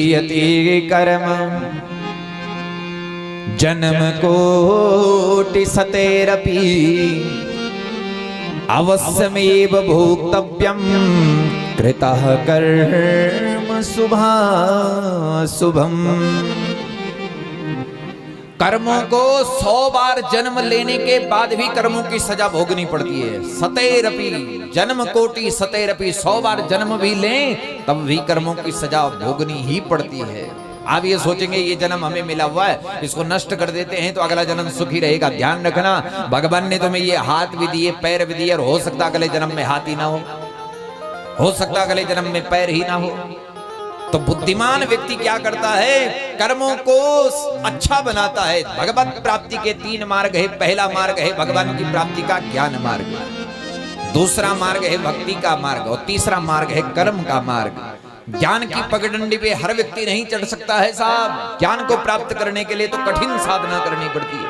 यति कर्म जन्म कोटि सतेरपि अवश्यमेव भोक्तव्यम कृतः कर्म शुभाशुभम। कर्मों को 100 बार जन्म लेने के बाद भी कर्मों की सजा भोगनी पड़ती है। सतेरपि जन्म कोटि सतेरपि 100 बार जन्म भी लें तब भी कर्मों की सजा भोगनी ही पड़ती है। आप ये सोचेंगे ये जन्म हमें मिला हुआ है, इसको नष्ट कर देते हैं तो अगला जन्म सुखी रहेगा। ध्यान रखना, भगवान ने तुम्हें ये हाथ भी दिए, पैर भी दिए, और हो सकता अगले जन्म में हाथ ही ना हो सकता अगले जन्म में पैर ही ना हो। तो बुद्धिमान व्यक्ति क्या करता है, कर्मों को अच्छा बनाता है। भगवत प्राप्ति के 3 मार्ग है। पहला मार्ग है भगवान की प्राप्ति का ज्ञान मार्ग, दूसरा मार्ग है भक्ति का मार्ग, और तीसरा मार्ग है कर्म का मार्ग। ज्ञान की पगडंडी पे हर व्यक्ति नहीं चढ़ सकता है साहब। ज्ञान को प्राप्त करने के लिए तो कठिन साधना करनी पड़ती है,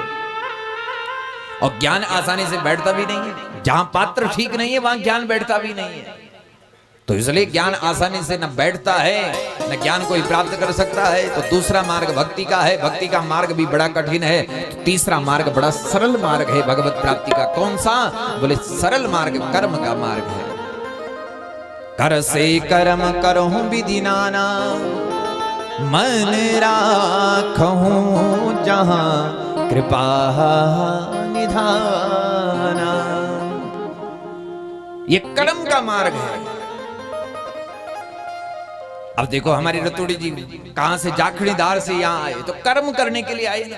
और ज्ञान आसानी से बैठता भी नहीं है। जहां पात्र ठीक नहीं है वहां ज्ञान बैठता भी नहीं है। तो इसलिए ज्ञान आसानी से न बैठता है न ज्ञान को ही प्राप्त कर सकता है। तो दूसरा मार्ग भक्ति का है। भक्ति का मार्ग भी बड़ा कठिन है। तो तीसरा मार्ग बड़ा सरल मार्ग है भगवत प्राप्ति का। कौन सा? बोले सरल मार्ग कर्म का मार्ग है। कर से कर्म करहूं विधि नाना, मन राखहूं जहां कृपा निधाना। ये कर्म का मार्ग है। अब देखो हमारी रतोड़ी जी कहां से, जाखड़ीदार से यहां आए तो कर्म करने के लिए आए ना।